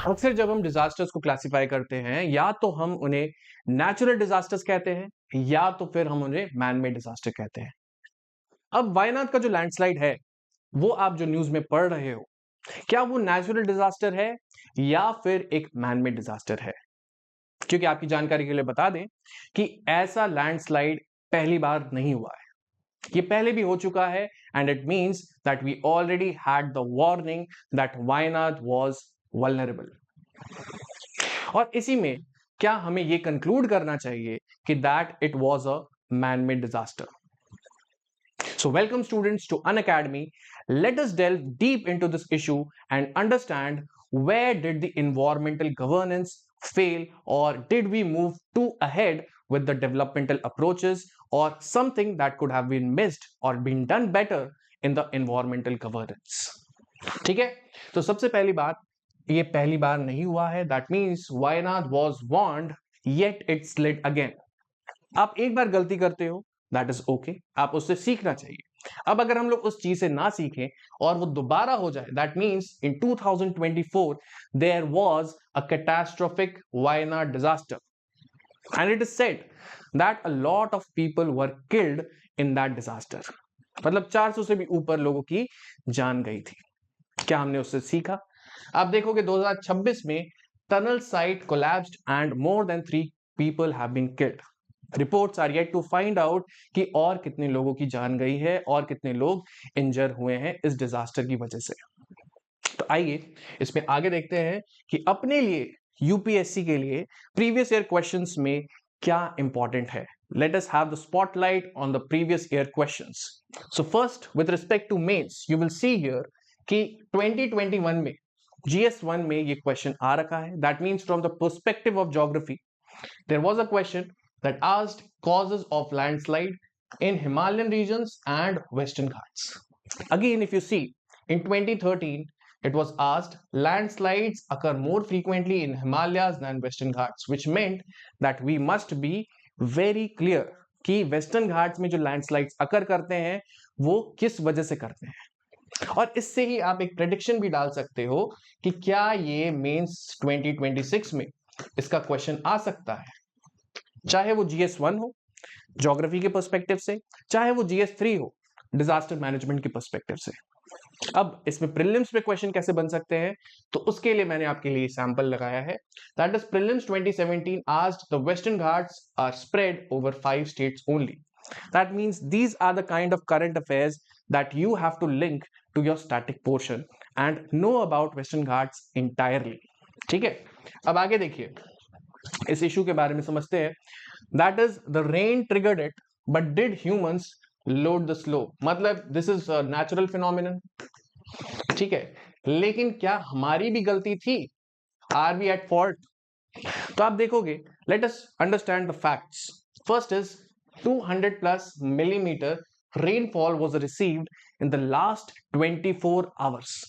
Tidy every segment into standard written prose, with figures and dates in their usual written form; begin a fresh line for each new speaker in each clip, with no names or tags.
अक्सर जब हम डिजास्टर्स को क्लासिफाई करते हैं या तो हम उन्हें नेचुरल डिजास्टर्स कहते हैं या तो फिर हम उन्हें मैन मेड डिजास्टर कहते हैं। अब वायनाड का जो लैंडस्लाइड है वो आप जो न्यूज में पढ़ रहे हो, क्या वो नेचुरल डिजास्टर है या फिर एक मैन मेड डिजास्टर है? क्योंकि आपकी जानकारी के लिए बता दें कि ऐसा लैंडस्लाइड पहली बार नहीं हुआ है, ये पहले भी हो चुका है and it means that we already had the warning that Wayanad was vulnerable. और इसी में क्या हमें ये कंक्लूड करना चाहिए कि that it was a man made disaster? So welcome students to Unacademy. Let us delve deep into this issue and understand where did the environmental governance fail, or did we move too ahead with the developmental approaches, or something that could have been missed or been done better in the environmental governance. ठीक है, तो सबसे पहली बात, ये पहली बार नहीं हुआ है, that means Wayanad was warned yet it slid again. आप एक बार गलती करते हो, दैट इज ओके, आप उससे सीखना चाहिए। अब अगर हम लोग उस चीज से ना सीखें और वो दोबारा हो जाए, that means in 2024 there was a catastrophic Wayanad disaster and it is said that a lot of people were killed in that disaster. मतलब 400 से भी ऊपर लोगों की जान गई थी। क्या हमने उससे सीखा? आप देखोगे 2026 में tunnel site collapsed and more than 3 people have been killed. Reports are yet to find out कि और कितने लोगों की जान गई है और कितने लोग इंजर हुए हैं इस डिजास्टर की वजह से। तो आइए इसमें आगे देखते हैं कि अपने लिए यूपीएससी के लिए प्रीवियस ईयर क्वेश्चंस में क्या इंपॉर्टेंट है। Let us have the spotlight on the previous year questions. So first with respect to mains you will see here कि 2021 में GS1 में ये क्वेश्चन आ रखा है, that means from the perspective of geography there was a question that asked causes of landslide in Himalayan regions and Western Ghats. Again, if you see, in 2013, it was asked landslides occur more frequently in Himalayas than Western Ghats, which meant that we must be very clear कि Western Ghats में जो landslides occur करते हैं वो किस वजह से करते हैं। और इससे ही आप एक प्रेडिक्शन भी डाल सकते हो कि क्या ये मेंस 2026 में इसका क्वेश्चन आ सकता है, चाहे वो GS1 हो ज्योग्राफी के पर्सपेक्टिव से, चाहे वो GS3 हो डिजास्टर मैनेजमेंट के पर्सपेक्टिव से। अब इसमें प्रीलिम्स पे क्वेश्चन कैसे बन सकते हैं, तो उसके लिए मैंने आपके लिए सैंपल लगाया है। That is prelims 2017 asked the Western Ghats are spread over 5 states only. That means these are the kind of current affairs that you have to link to your static portion and know about Western Ghats entirely. ठीक है, अब आगे देखिए, इस issue के बारे में समझते हैं। That is the rain triggered it but did humans load the slope. मतलब दिस इज नेचुरल फिनोमिनन, ठीक है, लेकिन क्या हमारी भी गलती थी? Are we at fault? तो आप देखोगे, let us understand the facts. First is 200 plus millimeter rainfall was received in the last 24 hours.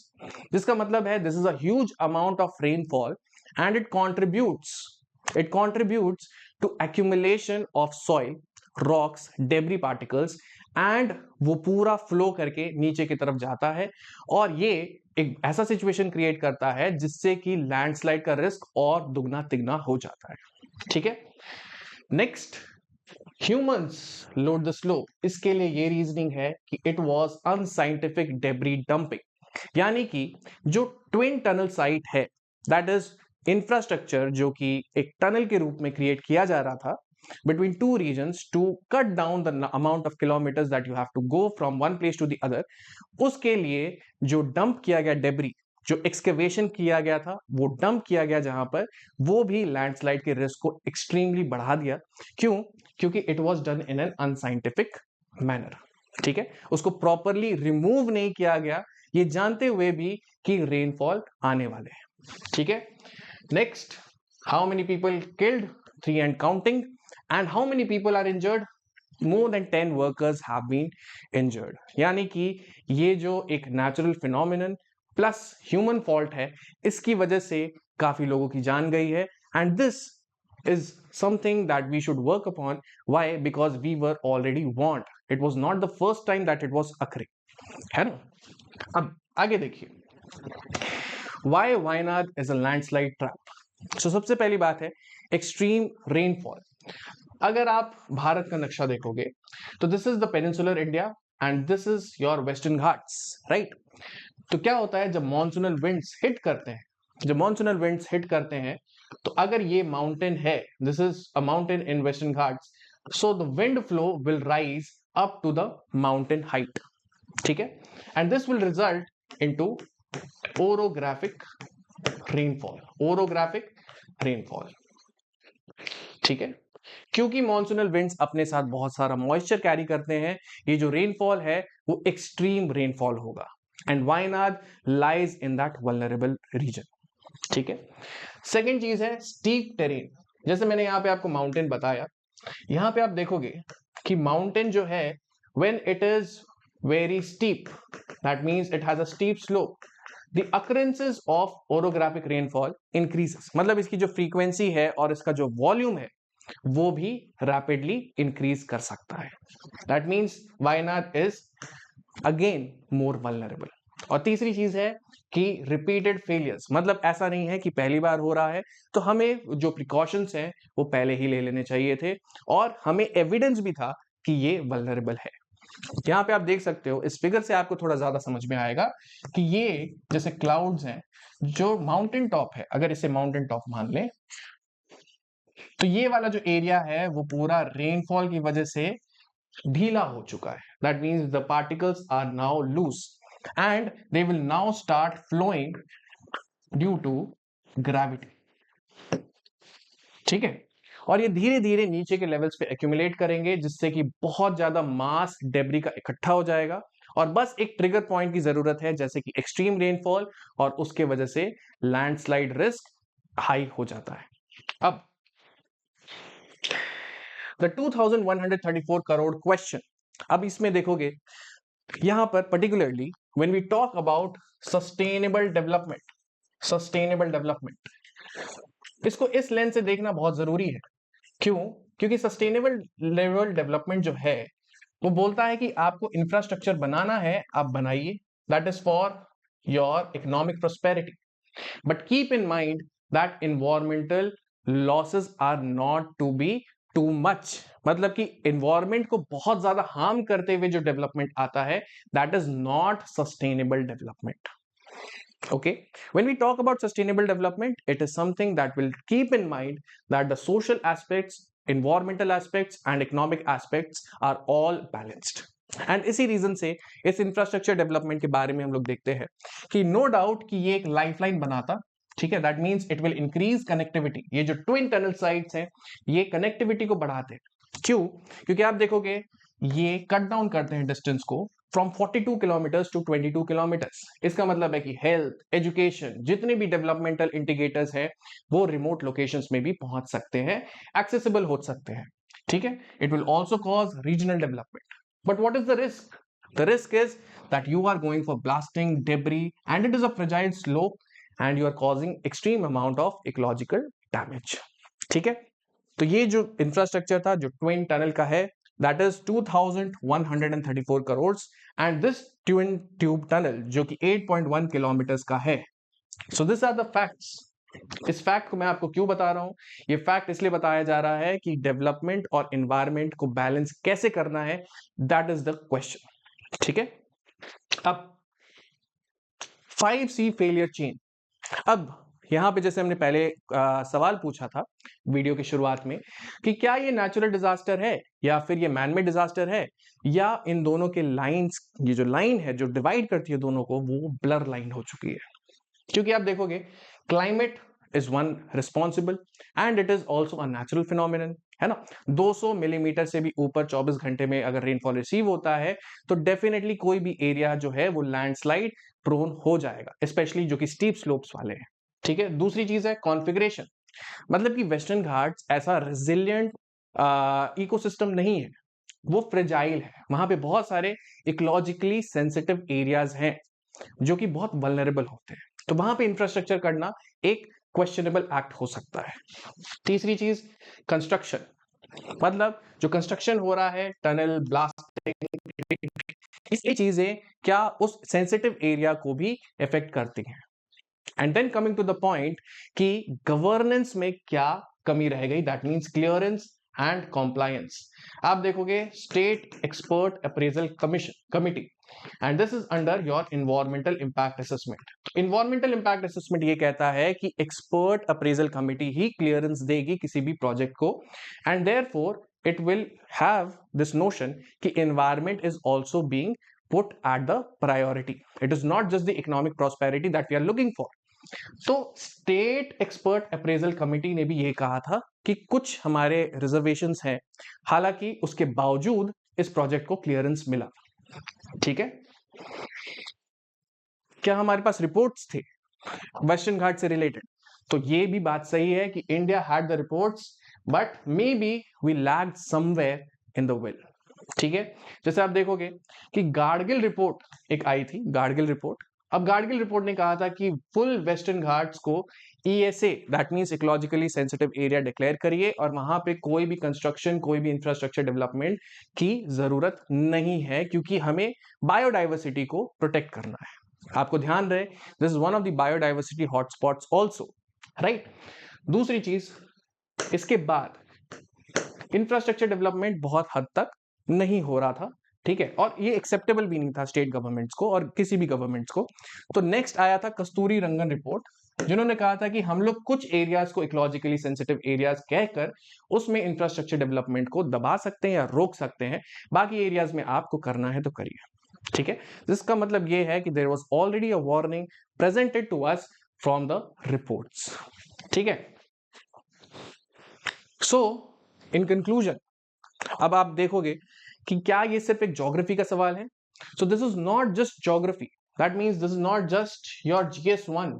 जिसका मतलब है this is a huge amount of rainfall and it contributes to accumulation of soil, rocks, debris particles and वो पूरा flow करके नीचे की तरफ जाता है और ये एक ऐसा सिचुएशन क्रिएट करता है जिससे कि लैंडस्लाइड का रिस्क और दुगना तिगना हो जाता है। ठीक है, next, humans load the slow. इसके लिए ये रीजनिंग है कि it was unscientific debris dumping, यानी कि जो ट्विन टनल साइट है, दैट इज इंफ्रास्ट्रक्चर जो कि एक टनल के रूप में क्रिएट किया जा रहा था between two regions to cut down the amount of kilometers that you have to go from one place to the other, उसके लिए जो डंप किया गया डेब्री, जो एक्सकेवेशन किया गया था, वो डंप किया गया जहां पर, वो भी लैंडस्लाइड के रिस्क को एक्सट्रीमली बढ़ा दिया। क्यों? क्योंकि it was done in an unscientific manner. ठीक है, उसको प्रॉपरली रिमूव नहीं किया गया, ये जानते हुए भी कि रेनफॉल आने वाले हैं। ठीक है, next, how many people killed? 3 and counting. And how many people are injured? More than 10 workers have been injured. यानी कि ये जो एक natural phenomenon plus human fault है, इसकी वजह से काफी लोगों की जान गई है and this is something that we should work upon. Why? Because we were already warned. It was not the first time that it was occurring, है ना। अब आगे देखिए, why Wayanad is a landslide trap? So सबसे पहली बात है extreme rainfall. अगर आप भारत का नक्शा देखोगे तो this is the peninsular India and this is your western Ghats, right? तो क्या होता है जब मॉनसूनल विंड्स हिट करते हैं, जब मॉनसूनल विंड्स हिट करते हैं तो अगर ये माउंटेन है, this is a mountain in Western Ghats, so the wind flow will rise up to the mountain height, ठीक है? And this will result into orographic rainfall, orographic rainfall, ठीक है? क्योंकि मॉनसूनल विंड्स अपने साथ बहुत सारा मॉइस्चर कैरी करते हैं, ये जो रेनफॉल है वो एक्सट्रीम रेनफॉल होगा and Wayanad lies in that vulnerable region, ठीक है? सेकेंड चीज है स्टीप टेरेन। जैसे मैंने यहाँ पे आपको माउंटेन बताया, यहाँ पे आप देखोगे कि माउंटेन जो है when it is very steep, that means it has a steep slope, the occurrences of orographic rainfall increases, मतलब इसकी जो फ्रीक्वेंसी है और इसका जो वॉल्यूम है वो भी रैपिडली इंक्रीज कर सकता है। That means Wayanad is again more vulnerable. और तीसरी चीज है कि रिपीटेड फेलियर्स, मतलब ऐसा नहीं है कि पहली बार हो रहा है तो हमें जो प्रिकॉशंस हैं वो पहले ही ले लेने चाहिए थे और हमें एविडेंस भी था कि ये वल्नरेबल है। यहाँ पे आप देख सकते हो, इस फिगर से आपको थोड़ा ज्यादा समझ में आएगा कि ये जैसे क्लाउड्स हैं, जो माउंटेन टॉप है, अगर इसे माउंटेन टॉप मान लें तो ये वाला जो एरिया है वो पूरा रेनफॉल की वजह से ढीला हो चुका है। That means the particles are now loose and they will now start flowing due to gravity, ठीक है? और ये धीरे धीरे नीचे के लेवल्स पे एक्यूमुलेट करेंगे जिससे कि बहुत ज्यादा मास डेब्री का इकट्ठा हो जाएगा और बस एक ट्रिगर पॉइंट की जरूरत है, जैसे कि एक्सट्रीम रेनफॉल, और उसके वजह से लैंडस्लाइड रिस्क हाई हो जाता है। अब द 2134 करोड़ क्वेश्चन, अब इसमें देखोगे यहां पर particularly when we talk about sustainable development, sustainable development, इसको इस लेंस से देखना बहुत जरूरी है। क्यों? क्योंकि सस्टेनेबल लेवल डेवलपमेंट जो है वो बोलता है कि आपको इंफ्रास्ट्रक्चर बनाना है, आप बनाइए, that is for your economic prosperity, but keep in mind that environmental losses are not to be too much, मतलब कि इन्वायरमेंट को बहुत ज्यादा हार्म करते हुए जो डेवलपमेंट आता है that is not sustainable development. Okay, when we talk about sustainable development, it is something that will keep in mind that the social aspects, environmental aspects and economic aspects are all balanced. And इसी reason से इस infrastructure development के बारे में हम लोग देखते हैं कि नो डाउट कि ये एक लाइफलाइन बनाता, ठीक है? That means it will increase connectivity. ये जो ट्विन टनल साइट्स हैं ये कनेक्टिविटी को बढ़ाते हैं। क्यों? क्योंकि आप देखोगे ये कट डाउन करते हैं डिस्टेंस को फ्रॉम 42 किलोमीटर्स टू 22 किलोमीटर्स। इसका मतलब है कि हेल्थ, एजुकेशन, जितने भी डेवलपमेंटल इंडिकेटर्स है वो रिमोट लोकेशंस में भी पहुंच सकते हैं, एक्सेसिबल हो सकते हैं, ठीक है? It will also cause regional development, but what is the risk? The risk is that you are going for blasting, debris and it is a fragile slope and you are causing extreme amount of ecological damage, ठीक है? तो ये जो infrastructure था जो twin tunnel का है, that is 2134 crores and this twin tube tunnel जो कि 8.1 किलोमीटर्स का है। so these are the facts। इस फैक्ट को मैं आपको क्यों बता रहा हूं? ये फैक्ट इसलिए बताया जा रहा है कि डेवलपमेंट और एनवायरमेंट को बैलेंस कैसे करना है, दैट इज द क्वेश्चन, ठीक है? अब 5C फेलियर चेन। अब यहां पे जैसे हमने पहले सवाल पूछा था वीडियो की शुरुआत में कि क्या ये नेचुरल डिजास्टर है या फिर ये मैनमेड डिजास्टर है, या इन दोनों के लाइंस, ये जो लाइन है जो डिवाइड करती है दोनों को वो ब्लर लाइन हो चुकी है। क्योंकि आप देखोगे climate is one responsible and it is also a natural phenomenon, है ना? 200 मिलीमीटर से भी ऊपर 24 घंटे में अगर रेनफॉल रिसीव होता है तो डेफिनेटली कोई भी एरिया जो है वो लैंडस्लाइड प्रोन हो जाएगा, स्पेशली जो कि स्टीप स्लोप्स वाले हैं, ठीक है? दूसरी चीज है कॉन्फ़िगरेशन, मतलब कि वेस्टर्न घाट्स ऐसा रेजिलिएंट इकोसिस्टम नहीं है, वो फ्रेजाइल है। वहां पे बहुत सारे इकोलॉजिकली सेंसिटिव एरियाज हैं जो कि बहुत वल्नरेबल होते हैं, तो वहां पे इंफ्रास्ट्रक्चर करना एक क्वेश्चनेबल एक्ट हो सकता है। तीसरी चीज कंस्ट्रक्शन, मतलब जो कंस्ट्रक्शन हो रहा है, टनल, ब्लास्टिंग, ये चीजें क्या उस सेंसिटिव एरिया को भी इफेक्ट करती हैं? And then coming to the point कि गवर्नेंस में क्या कमी रह गई, that means clearance and compliance. आप देखोगे state expert appraisal committee, and this is under your environmental impact assessment. Environmental impact assessment ये कहता है कि एक्सपर्ट अप्रेजल कमिटी ही क्लियरेंस देगी किसी भी प्रोजेक्ट को, and therefore it will have this notion कि environment is also being put at the priority. It is not just the economic prosperity that we are looking for. तो state expert appraisal committee ने भी ये कहा था कि कुछ हमारे रिजर्वेशंस हैं, हालांकि उसके बावजूद इस प्रोजेक्ट को क्लियरेंस मिला। ठीक है, क्या हमारे पास रिपोर्ट्स थे वेस्टर्न घाट से रिलेटेड? तो ये भी बात सही है कि India had the reports, but maybe we lagged somewhere in the will. ठीक है, जैसे आप देखोगे कि गाडगिल रिपोर्ट एक आई थी, गाडगिल रिपोर्ट। अब गाडगिल रिपोर्ट ने कहा था कि फुल वेस्टर्न घाट्स को ESA that means ecologically sensitive area declare करिए, और वहां पे कोई भी कंस्ट्रक्शन, कोई भी इंफ्रास्ट्रक्चर डेवलपमेंट की जरूरत नहीं है, क्योंकि हमें बायोडाइवर्सिटी को प्रोटेक्ट करना है। आपको ध्यान रहे, this is one of the biodiversity hotspots also, right. दूसरी चीज, इसके बाद इंफ्रास्ट्रक्चर डेवलपमेंट बहुत हद तक नहीं हो रहा था, ठीक है, और ये एक्सेप्टेबल भी नहीं था स्टेट गवर्नमेंट्स को और किसी भी गवर्नमेंट्स को। तो नेक्स्ट आया था कस्तूरी रंगन रिपोर्ट, जिन्होंने कहा था कि हम लोग कुछ एरियाज को इकोलॉजिकली सेंसिटिव एरियाज कहकर उसमें इंफ्रास्ट्रक्चर डेवलपमेंट को दबा सकते हैं या रोक सकते हैं, बाकी एरियाज में आपको करना है तो करिए। ठीक है, जिसका मतलब ये है कि there was already a warning presented to us from the reports. ठीक है, सो इन कंक्लूजन अब आप देखोगे कि क्या ये सिर्फ एक ज्योग्राफी का सवाल है? So this is not just geography, that means this is not just your GS1.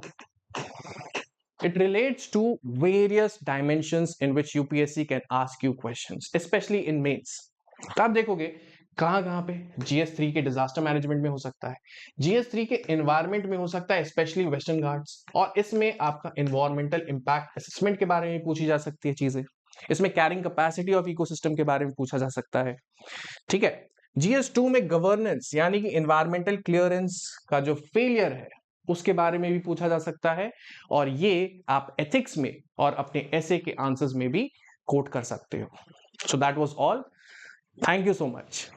It relates to various dimensions in which UPSC can ask you questions, especially in mains. तो आप देखोगे कहां पे GS3 के disaster management में हो सकता है, GS3 के एनवायरमेंट में हो सकता है, स्पेशली वेस्टर्न घाट्स, और इसमें आपका एनवायरमेंटल इंपैक्ट असेसमेंट के बारे में पूछी जा सकती है चीजें, इसमें कैरिंग कैपेसिटी ऑफ इकोसिस्टम के बारे में पूछा जा सकता है। ठीक है, GS2 में गवर्नेंस यानी कि एनवायरमेंटल क्लियरेंस का जो फेलियर है उसके बारे में भी पूछा जा सकता है, और ये आप एथिक्स में और अपने ऐसे के आंसर्स में भी कोट कर सकते हो। So that was all, thank you so much.